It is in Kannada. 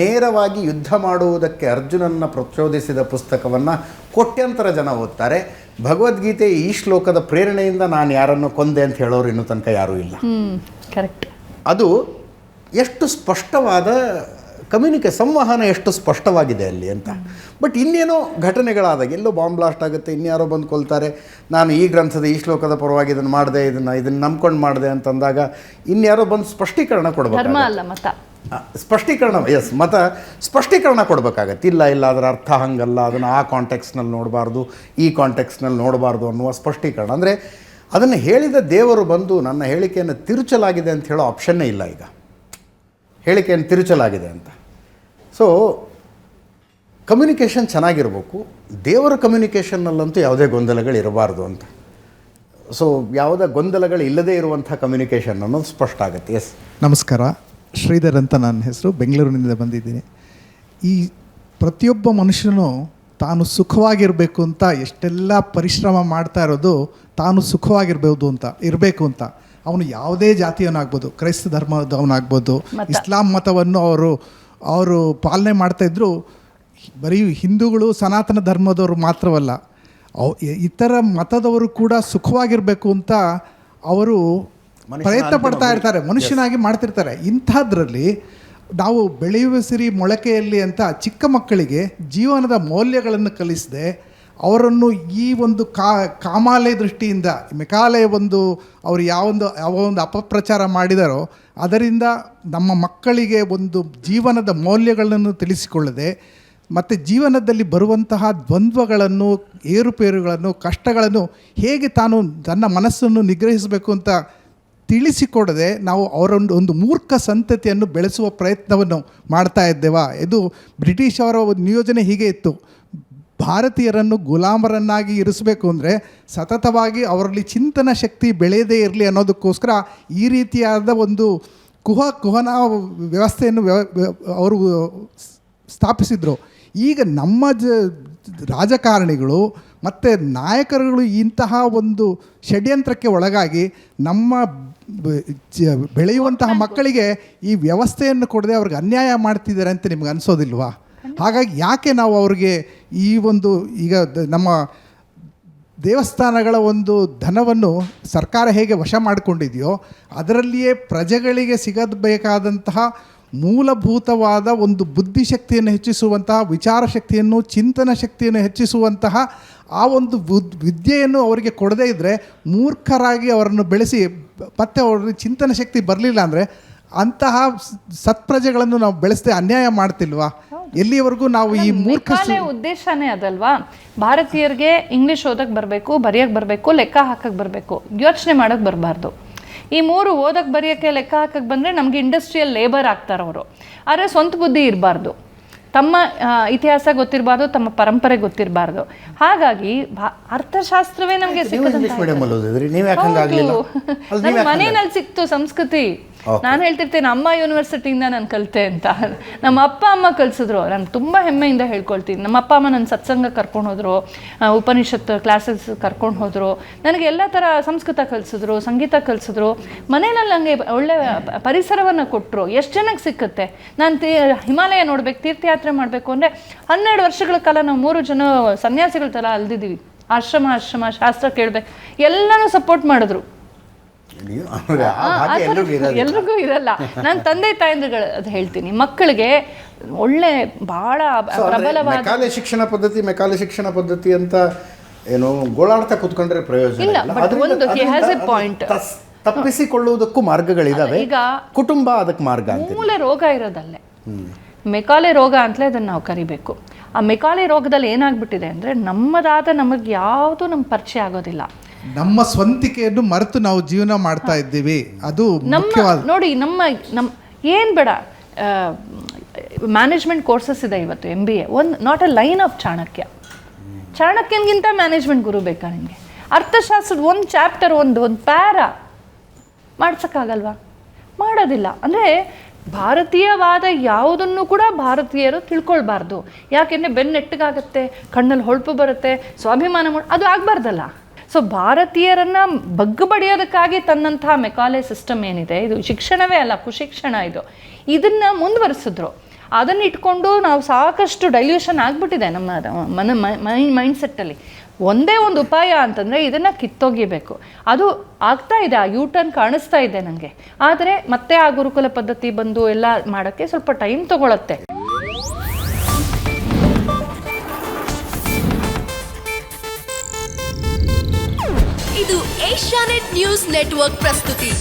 ನೇರವಾಗಿ ಯುದ್ಧ ಮಾಡುವುದಕ್ಕೆ ಅರ್ಜುನನ್ನ ಪ್ರಚೋದಿಸಿದ ಪುಸ್ತಕವನ್ನು ಕೋಟ್ಯಾಂತರ ಜನ ಓದ್ತಾರೆ. ಭಗವದ್ಗೀತೆ ಈ ಶ್ಲೋಕದ ಪ್ರೇರಣೆಯಿಂದ ನಾನು ಯಾರನ್ನು ಕೊಂದೆ ಅಂತ ಹೇಳೋರು ಇನ್ನೂ ತನಕ ಯಾರೂ ಇಲ್ಲ. ಕರೆಕ್ಟ್. ಅದು ಎಷ್ಟು ಸ್ಪಷ್ಟವಾದ ಸಂವಹನ ಎಷ್ಟು ಸ್ಪಷ್ಟವಾಗಿದೆ ಅಲ್ಲಿ ಅಂತ. ಬಟ್ ಇನ್ನೇನೋ ಘಟನೆಗಳಾದಾಗ ಎಲ್ಲೋ ಬಾಂಬ್ ಬ್ಲಾಸ್ಟ್ ಆಗುತ್ತೆ, ಇನ್ಯಾರೋ ಬಂದು ಕೊಲ್ತಾರೆ, ನಾನು ಈ ಗ್ರಂಥದ ಈ ಶ್ಲೋಕದ ಪರವಾಗಿ ಇದನ್ನು ಮಾಡಿದೆ, ಇದನ್ನು ನಂಬ್ಕೊಂಡು ಮಾಡಿದೆ ಅಂತಂದಾಗ ಇನ್ಯಾರೋ ಬಂದು ಸ್ಪಷ್ಟೀಕರಣ ಕೊಡಬೇಕು. ಸ್ಪಷ್ಟೀಕರಣ ಕೊಡಬೇಕಾಗತ್ತೆ. ಇಲ್ಲ ಅದರ ಅರ್ಥ ಹಂಗಲ್ಲ, ಅದನ್ನು ಆ ಕಾಂಟೆಕ್ಸ್ನಲ್ಲಿ ನೋಡಬಾರ್ದು, ಈ ಕಾಂಟೆಕ್ಸ್ನಲ್ಲಿ ನೋಡಬಾರ್ದು ಅನ್ನುವ ಸ್ಪಷ್ಟೀಕರಣ. ಅಂದರೆ ಅದನ್ನು ಹೇಳಿದ ದೇವರು ಬಂದು ನನ್ನ ಹೇಳಿಕೆಯನ್ನು ತಿರುಚಲಾಗಿದೆ ಅಂತ ಹೇಳೋ ಆಪ್ಷನ್ನೇ ಇಲ್ಲ. ಈಗ ಹೇಳಿಕೆಯನ್ನು ತಿರುಚಲಾಗಿದೆ ಅಂತ. ಸೊ ಕಮ್ಯುನಿಕೇಷನ್ ಚೆನ್ನಾಗಿರ್ಬೇಕು. ದೇವರ ಕಮ್ಯುನಿಕೇಷನ್ನಲ್ಲಂತೂ ಯಾವುದೇ ಗೊಂದಲಗಳಿರಬಾರ್ದು ಅಂತ. ಸೊ ಯಾವುದೇ ಗೊಂದಲಗಳು ಇಲ್ಲದೇ ಇರುವಂಥ ಕಮ್ಯುನಿಕೇಷನ್ ಅನ್ನೋದು ಸ್ಪಷ್ಟ ಆಗುತ್ತೆ. ಎಸ್, ನಮಸ್ಕಾರ. ಶ್ರೀಧರ್ ಅಂತ ನನ್ನ ಹೆಸರು, ಬೆಂಗಳೂರಿನಿಂದ ಬಂದಿದ್ದೀನಿ. ಈ ಪ್ರತಿಯೊಬ್ಬ ಮನುಷ್ಯನು ತಾನು ಸುಖವಾಗಿರಬೇಕು ಅಂತ ಎಷ್ಟೆಲ್ಲ ಪರಿಶ್ರಮ ಮಾಡ್ತಾ ಇರೋದು ತಾನು ಇರಬೇಕು ಅಂತ. ಅವನು ಯಾವುದೇ ಜಾತಿಯವನಾಗ್ಬೋದು, ಕ್ರೈಸ್ತ ಧರ್ಮದವನಾಗ್ಬೋದು, ಇಸ್ಲಾಂ ಮತವನ್ನು ಅವರು ಪಾಲನೆ ಮಾಡ್ತಾಯಿದ್ರು. ಬರೀ ಹಿಂದೂಗಳು ಸನಾತನ ಧರ್ಮದವರು ಮಾತ್ರವಲ್ಲ, ಇತರ ಮತದವರು ಕೂಡ ಸುಖವಾಗಿರಬೇಕು ಅಂತ ಅವರು ಪ್ರಯತ್ನ ಪಡ್ತಾ ಇರ್ತಾರೆ, ಮನುಷ್ಯನಾಗಿ ಮಾಡ್ತಿರ್ತಾರೆ. ಇಂಥದ್ರಲ್ಲಿ ನಾವು ಬೆಳೆಯುವ ಸಿರಿ ಮೊಳಕೆಯಲ್ಲಿ ಅಂತ ಚಿಕ್ಕ ಮಕ್ಕಳಿಗೆ ಜೀವನದ ಮೌಲ್ಯಗಳನ್ನು ಕಲಿಸದೆ ಅವರನ್ನು ಈ ಒಂದು ಕಾಮಾಲೆ ದೃಷ್ಟಿಯಿಂದ ಮೆಕಾಲೆ ಅವರು ಯಾವೊಂದು ಅಪಪ್ರಚಾರ ಮಾಡಿದಾರೋ ಅದರಿಂದ ನಮ್ಮ ಮಕ್ಕಳಿಗೆ ಒಂದು ಜೀವನದ ಮೌಲ್ಯಗಳನ್ನು ತಿಳಿಸಿಕೊಳ್ಳದೆ ಮತ್ತು ಜೀವನದಲ್ಲಿ ಬರುವಂತಹ ದ್ವಂದ್ವಗಳನ್ನು, ಏರುಪೇರುಗಳನ್ನು, ಕಷ್ಟಗಳನ್ನು ಹೇಗೆ ತನ್ನ ಮನಸ್ಸನ್ನು ನಿಗ್ರಹಿಸಬೇಕು ಅಂತ ತಿಳಿಸಿಕೊಡದೆ ನಾವು ಒಂದು ಮೂರ್ಖ ಸಂತತಿಯನ್ನು ಬೆಳೆಸುವ ಪ್ರಯತ್ನವನ್ನು ಮಾಡ್ತಾ ಇದ್ದೇವಾ? ಇದು ಬ್ರಿಟಿಷ್ ಅವರ ಒಂದು ನಿಯೋಜನೆ ಹೀಗೆ ಇತ್ತು. ಭಾರತೀಯರನ್ನು ಗುಲಾಮರನ್ನಾಗಿ ಇರಿಸಬೇಕು ಅಂದರೆ ಸತತವಾಗಿ ಅವರಲ್ಲಿ ಚಿಂತನ ಶಕ್ತಿ ಬೆಳೆಯದೇ ಇರಲಿ ಅನ್ನೋದಕ್ಕೋಸ್ಕರ ಈ ರೀತಿಯಾದ ಒಂದು ಕುಹನ ವ್ಯವಸ್ಥೆಯನ್ನು ಅವರು ಸ್ಥಾಪಿಸಿದರು. ಈಗ ನಮ್ಮ ರಾಜಕಾರಣಿಗಳು ಮತ್ತು ನಾಯಕರುಗಳು ಇಂತಹ ಒಂದು ಷಡ್ಯಂತ್ರಕ್ಕೆ ಒಳಗಾಗಿ ನಮ್ಮ ಬೆಳೆಯುವಂತಹ ಮಕ್ಕಳಿಗೆ ಈ ವ್ಯವಸ್ಥೆಯನ್ನು ಕೊಡದೆ ಅವ್ರಿಗೆ ಅನ್ಯಾಯ ಮಾಡ್ತಿದ್ದಾರೆ ಅಂತ ನಿಮ್ಗೆ ಅನಿಸೋದಿಲ್ವಾ? ಹಾಗಾಗಿ ಯಾಕೆ ನಾವು ಅವ್ರಿಗೆ ಈಗ ನಮ್ಮ ದೇವಸ್ಥಾನಗಳ ಒಂದು ಧನವನ್ನು ಸರ್ಕಾರ ಹೇಗೆ ವಶ ಮಾಡಿಕೊಂಡಿದೆಯೋ ಅದರಲ್ಲಿಯೇ ಪ್ರಜೆಗಳಿಗೆ ಸಿಗಬೇಕಾದಂತಹ ಮೂಲಭೂತವಾದ ಒಂದು ಬುದ್ಧಿಶಕ್ತಿಯನ್ನು ಹೆಚ್ಚಿಸುವಂತಹ, ವಿಚಾರ ಶಕ್ತಿಯನ್ನು, ಚಿಂತನ ಶಕ್ತಿಯನ್ನು ಹೆಚ್ಚಿಸುವಂತಹ ಆ ಒಂದು ವಿದ್ಯೆಯನ್ನು ಅವರಿಗೆ ಕೊಡದೇ ಇದ್ದರೆ ಮೂರ್ಖರಾಗಿ ಅವರನ್ನು ಬೆಳೆಸಿ ಮತ್ತೆ ಅವ್ರಿಗೆ ಚಿಂತನ ಶಕ್ತಿ ಬರಲಿಲ್ಲ ಅಂದರೆ ಅಂತಹ ಸತ್ಪ್ರಜೆಗಳನ್ನು ನಾವು ಬೆಳೆಸದೆ ಅನ್ಯಾಯ ಮಾಡ್ತಿಲ್ವಾ? ಎಲ್ಲಿವರೆಗೂ ನಾವು ಈ ಮೂರ್ಖ ಉದ್ದೇಶನೇ ಅದಲ್ವಾ? ಭಾರತೀಯರಿಗೆ ಇಂಗ್ಲಿಷ್ ಓದಕ್ಕೆ ಬರಬೇಕು, ಬರೆಯಕ್ಕೆ ಬರಬೇಕು, ಲೆಕ್ಕ ಹಾಕಕ್ಕೆ ಬರಬೇಕು, ಯೋಚನೆ ಮಾಡೋಕ್ಕೆ ಬರಬಾರ್ದು. ಈ ಮೂರು ಓದಕ್ಕೆ ಬರೆಯೋಕ್ಕೆ ಲೆಕ್ಕ ಹಾಕಕ್ಕೆ ಬಂದರೆ ನಮಗೆ ಇಂಡಸ್ಟ್ರಿಯಲ್ ಲೇಬರ್ ಆಗ್ತಾರೆ ಅವರು. ಆದರೆ ಸ್ವಂತ ಬುದ್ಧಿ ಇರಬಾರ್ದು, ತಮ್ಮ ಇತಿಹಾಸ ಗೊತ್ತಿರಬಾರ್ದು, ತಮ್ಮ ಪರಂಪರೆ ಗೊತ್ತಿರಬಾರ್ದು. ಹಾಗಾಗಿ ಅರ್ಥಶಾಸ್ತ್ರವೇ ನಮಗೆ ನನ್ನ ಮನೆಯಲ್ಲಿ ಸಿಕ್ತು ಸಂಸ್ಕೃತಿ. ನಾನು ಹೇಳ್ತಿರ್ತೇನೆ ಅಮ್ಮ ಯೂನಿವರ್ಸಿಟಿಯಿಂದ ನಾನು ಕಲಿತೆ ಅಂತ. ನಮ್ಮ ಅಪ್ಪ ಅಮ್ಮ ಕಲಿಸಿದ್ರು, ನಾನು ತುಂಬ ಹೆಮ್ಮೆಯಿಂದ ಹೇಳ್ಕೊಳ್ತೀನಿ. ನಮ್ಮ ಅಪ್ಪ ಅಮ್ಮ ನನ್ನ ಸತ್ಸಂಗ ಕರ್ಕೊಂಡು ಹೋದರು, ಉಪನಿಷತ್ ಕ್ಲಾಸಸ್ ಕರ್ಕೊಂಡು ಹೋದರು, ನನಗೆ ಎಲ್ಲ ಥರ ಸಂಸ್ಕೃತ ಕಲಿಸಿದ್ರು, ಸಂಗೀತ ಕಲಿಸಿದ್ರು. ಮನೆಯಲ್ಲಿ ನನಗೆ ಒಳ್ಳೆ ಪರಿಸರವನ್ನು ಕೊಟ್ಟರು. ಎಷ್ಟು ಜನಕ್ಕೆ ಸಿಕ್ಕುತ್ತೆ? ನಾನು ಹಿಮಾಲಯ ನೋಡ್ಬೇಕು, ತೀರ್ಥಯಾತ್ರೆ ಮಾಡಬೇಕು ಅಂದರೆ 12 ವರ್ಷಗಳ ಕಾಲ ನಾವು 3 ಜನ ಸನ್ಯಾಸಿಗಳ ಥರ ಅಲ್ದಿದ್ದೀವಿ. ಆಶ್ರಮ ಶಾಸ್ತ್ರ ಕೇಳಬೇಕು, ಎಲ್ಲನೂ ಸಪೋರ್ಟ್ ಮಾಡಿದ್ರು. ಎಲ್ರಿಗೂ ಇರಲ್ಲ. ನಾನು ತಂದೆ ತಾಯಂದಿರುಗಳು ಅದು ಹೇಳ್ತೀನಿ, ಮಕ್ಕಳಿಗೆ ಒಳ್ಳೆ ಬಹಳ ಪ್ರಬಲವಾದ ಮೆಕಾಲೆ ಶಿಕ್ಷಣ ಪದ್ಧತಿ ಅಂತ ಏನು ಗೋಳಾಡ್ತಾ ಕೂತ್ಕೊಂಡ್ರೆ ಪ್ರಯೋಜನ ಇಲ್ಲ. ಒಂದು ಹಿ ಹ್ಯಾಸ್ ಎ ಪಾಯಿಂಟ್. ತಪ್ಪಿಸಿಕೊಳ್ಳುವುದಕ್ಕೂ ಮಾರ್ಗಗಳಿದಾವೆ. ಈಗ ಕುಟುಂಬ ಅದಕ್ಕೆ ಮಾರ್ಗ. ಮೂಲ ರೋಗ ಇರೋದಲ್ಲೇ ಮೆಕಾಲೆ ರೋಗ ಅಂತಲೇ ಅದನ್ನು ನಾವು ಕರಿಬೇಕು. ಆ ಮೆಕಾಲೆ ರೋಗದಲ್ಲಿ ಏನಾಗ್ಬಿಟ್ಟಿದೆ ಅಂದರೆ ನಮಗೆ ಯಾವುದು ನಮ್ಮ ಪರಿಚಯ ಆಗೋದಿಲ್ಲ. ನಮ್ಮ ಸ್ವಂತಿಕೆಯನ್ನು ಮರೆತು ನಾವು ಜೀವನ ಮಾಡ್ತಾ ಇದ್ದೀವಿ. ಅದು ನೋಡಿ, ನಮ್ಮ ಏನು ಬೇಡ, ಮ್ಯಾನೇಜ್ಮೆಂಟ್ ಕೋರ್ಸಸ್ ಇದೆ ಇವತ್ತು, MBA. Not a line of ಚಾಣಕ್ಯನ್ಗಿಂತ ಮ್ಯಾನೇಜ್ಮೆಂಟ್ ಗುರು ಬೇಕಾ ನಿಮಗೆ? ಅರ್ಥಶಾಸ್ತ್ರದ ಒಂದು ಚಾಪ್ಟರ್, ಒಂದು ಪ್ಯಾರಾ ಮಾಡ್ಸೋಕ್ಕಾಗಲ್ವಾ? ಮಾಡೋದಿಲ್ಲ. ಅಂದರೆ ಭಾರತೀಯವಾದ ಯಾವುದನ್ನು ಕೂಡ ಭಾರತೀಯರು ತಿಳ್ಕೊಳ್ಬಾರ್ದು. ಯಾಕೆಂದರೆ ಬೆನ್ನೆಟ್ಟಗಾಗತ್ತೆ, ಕಣ್ಣಲ್ಲಿ ಹೊಳಪು ಬರುತ್ತೆ, ಸ್ವಾಭಿಮಾನ ಅದು ಆಗಬಾರ್ದಲ್ಲ. ಸೊ ಭಾರತೀಯರನ್ನು ಬಗ್ಗು ಬಡಿಯೋದಕ್ಕಾಗಿ ತನ್ನಂತಹ ಮೆಕಾಲೆ ಸಿಸ್ಟಮ್ ಏನಿದೆ, ಇದು ಶಿಕ್ಷಣವೇ ಅಲ್ಲ, ಕುಶಿಕ್ಷಣ ಇದನ್ನು ಮುಂದುವರಿಸಿದ್ರು. ಅದನ್ನು ಇಟ್ಕೊಂಡು ನಾವು ಸಾಕಷ್ಟು ಡೈಲ್ಯೂಷನ್ ಆಗಿಬಿಟ್ಟಿದೆ ನಮ್ಮ ಮೈಂಡ್ಸೆಟ್ಟಲ್ಲಿ. ಒಂದೇ ಒಂದು ಉಪಾಯ ಅಂತಂದರೆ ಇದನ್ನು ಕಿತ್ತೊಗಿಬೇಕು. ಅದು ಆಗ್ತಾ ಇದೆ, ಆ ಯೂಟರ್ನ್ ಕಾಣಿಸ್ತಾ ಇದೆ ನನಗೆ. ಆದರೆ ಮತ್ತೆ ಆ ಗುರುಕುಲ ಪದ್ಧತಿ ಬಂದು ಎಲ್ಲ ಮಾಡೋಕ್ಕೆ ಸ್ವಲ್ಪ ಟೈಮ್ ತಗೊಳುತ್ತೆ. ಇದು ಏಷ್ಯಾನೆಟ್ ನ್ಯೂಸ್ ನೆಟ್ವರ್ಕ್ ಪ್ರಸ್ತುತಿ.